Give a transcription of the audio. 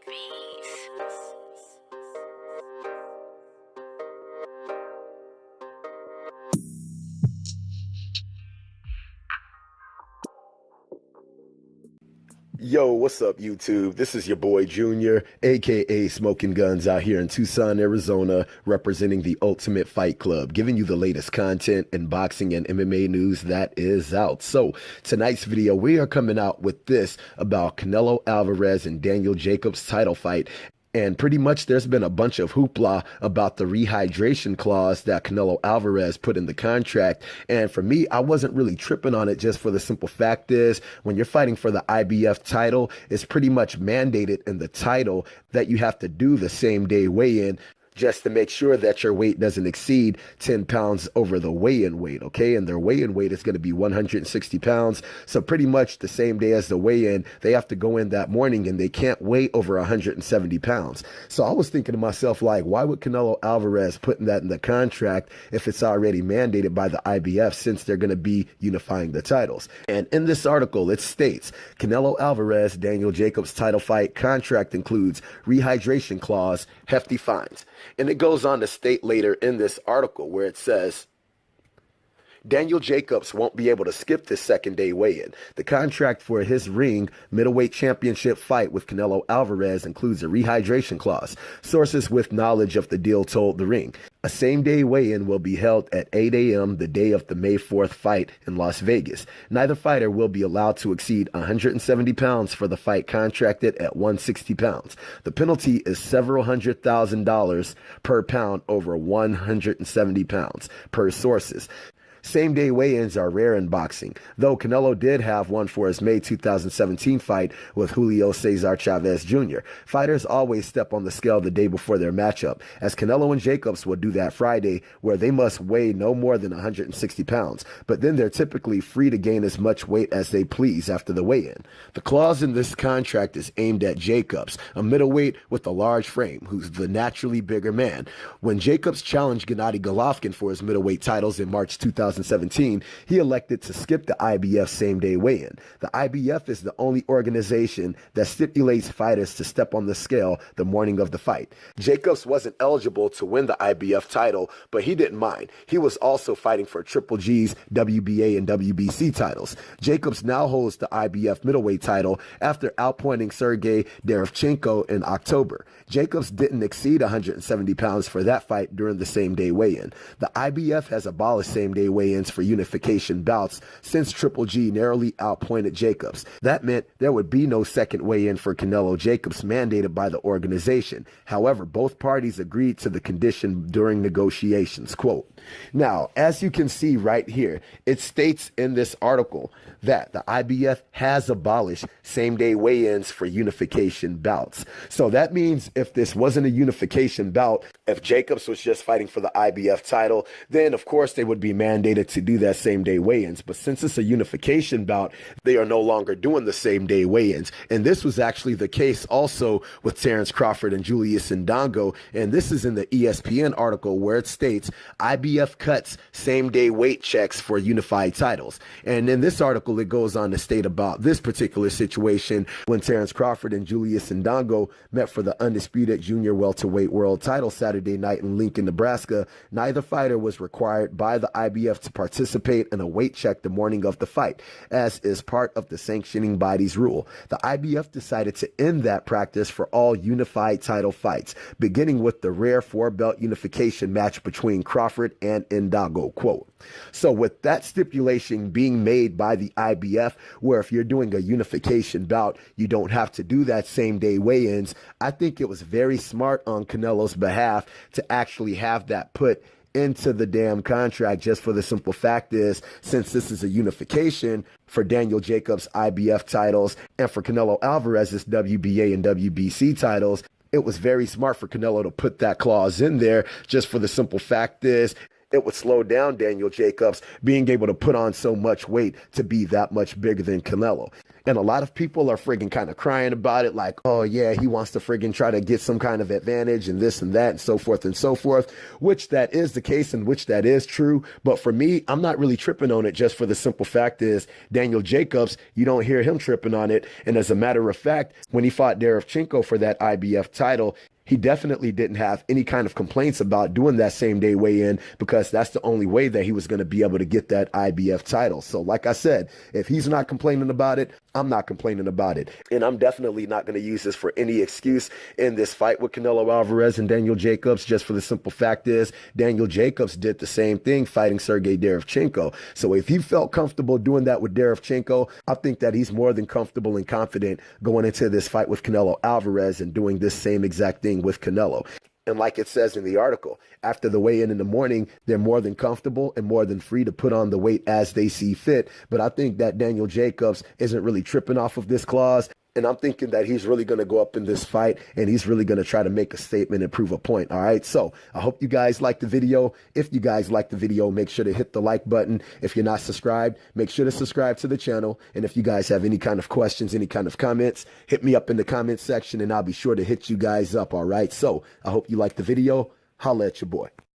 bees. Yo, what's up, YouTube? This is your boy Junior, aka Smoking Guns, out here in Tucson, Arizona, representing the Ultimate Fight Club, giving you the latest content in boxing and MMA news that is out. So, tonight's video, we are coming out with this about Canelo Alvarez and Daniel Jacobs' title fight. And pretty much there's been a bunch of hoopla about the rehydration clause that Canelo Alvarez put in the contract. And for me, I wasn't really tripping on it, just for the simple fact is when you're fighting for the IBF title, it's pretty much mandated in the title that you have to do the same day weigh-in, just to make sure that your weight doesn't exceed 10 pounds over the weigh-in weight, okay? And their weigh-in weight is going to be 160 pounds. So pretty much the same day as the weigh-in, they have to go in that morning and they can't weigh over 170 pounds. So I was thinking to myself, like, why would Canelo Alvarez put that in the contract if it's already mandated by the IBF, since they're going to be unifying the titles? And in this article, it states, Canelo Alvarez, Daniel Jacobs title fight contract includes rehydration clause, hefty fines. And it goes on to state later in this article where it says, Daniel Jacobs won't be able to skip this second day weigh-in. The contract for his ring middleweight championship fight with Canelo Alvarez includes a rehydration clause. Sources with knowledge of the deal told the Ring. A same-day weigh-in will be held at 8 a.m. the day of the May 4th fight in Las Vegas. Neither fighter will be allowed to exceed 170 pounds for the fight contracted at 160 pounds. The penalty is several $100,000 per pound over 170 pounds, per sources. Same-day weigh-ins are rare in boxing, though Canelo did have one for his May 2017 fight with Julio Cesar Chavez Jr. Fighters always step on the scale the day before their matchup, as Canelo and Jacobs will do that Friday, where they must weigh no more than 160 pounds, but then they're typically free to gain as much weight as they please after the weigh-in. The clause in this contract is aimed at Jacobs, a middleweight with a large frame, who's the naturally bigger man. When Jacobs challenged Gennady Golovkin for his middleweight titles in March 2017, he elected to skip the IBF same-day weigh-in. The IBF is the only organization that stipulates fighters to step on the scale the morning of the fight. Jacobs wasn't eligible to win the IBF title, but he didn't mind. He was also fighting for Triple G's WBA and WBC titles. Jacobs now holds the IBF middleweight title after outpointing Sergey Derevchenko in October. Jacobs didn't exceed 170 pounds for that fight during the same-day weigh-in. The IBF has abolished same-day weigh-ins for unification bouts since Triple G narrowly outpointed Jacobs. That meant there would be no second weigh-in for Canelo Jacobs mandated by the organization. However, both parties agreed to the condition during negotiations. Quote, now, as you can see right here, it states in this article that the IBF has abolished same-day weigh-ins for unification bouts. So that means if this wasn't a unification bout, if Jacobs was just fighting for the IBF title, then of course they would be mandated to do that same-day weigh-ins. But since it's a unification bout, they are no longer doing the same-day weigh-ins. And this was actually the case also with Terrence Crawford and Julius Indongo. And this is in the ESPN article where it states IBF cuts same-day weight checks for unified titles. And in this article, it goes on to state about this particular situation when Terrence Crawford and Julius Indongo met for the undisputed junior welterweight world title Saturday night in Lincoln, Nebraska. Neither fighter was required by the IBF to participate in a weight check the morning of the fight, as is part of the sanctioning body's rule. The IBF decided to end that practice for all unified title fights, beginning with the rare four-belt unification match between Crawford and Indongo. Quote, so with that stipulation being made by the IBF, where if you're doing a unification bout, you don't have to do that same-day weigh-ins, I think it was very smart on Canelo's behalf to actually have that put into the damn contract, just for the simple fact is, since this is a unification for Daniel Jacobs' IBF titles and for Canelo Alvarez's WBA and WBC titles, it was very smart for Canelo to put that clause in there, just for the simple fact is, it would slow down Daniel Jacobs being able to put on so much weight to be that much bigger than Canelo. And a lot of people are friggin' kind of crying about it like, oh yeah, he wants to friggin' try to get some kind of advantage and this and that and so forth, which that is the case and which that is true. But for me, I'm not really tripping on it, just for the simple fact is Daniel Jacobs, you don't hear him tripping on it. And as a matter of fact, when he fought Derevchenko for that IBF title, he definitely didn't have any kind of complaints about doing that same day weigh-in, because that's the only way that he was going to be able to get that IBF title. So like I said, if he's not complaining about it, I'm not complaining about it. And I'm definitely not going to use this for any excuse in this fight with Canelo Alvarez and Daniel Jacobs, just for the simple fact is Daniel Jacobs did the same thing fighting Sergey Derevchenko. So if he felt comfortable doing that with Derevchenko, I think that he's more than comfortable and confident going into this fight with Canelo Alvarez and doing this same exact thing with Canelo. And like it says in the article, after the weigh-in in the morning, they're more than comfortable and more than free to put on the weight as they see fit. But I think that Daniel Jacobs isn't really tripping off of this clause. And I'm thinking that he's really going to go up in this fight and he's really going to try to make a statement and prove a point. All right. So I hope you guys like the video. If you guys like the video, make sure to hit the like button. If you're not subscribed, make sure to subscribe to the channel. And if you guys have any kind of questions, any kind of comments, hit me up in the comment section and I'll be sure to hit you guys up. All right. So I hope you like the video. Holla at your boy.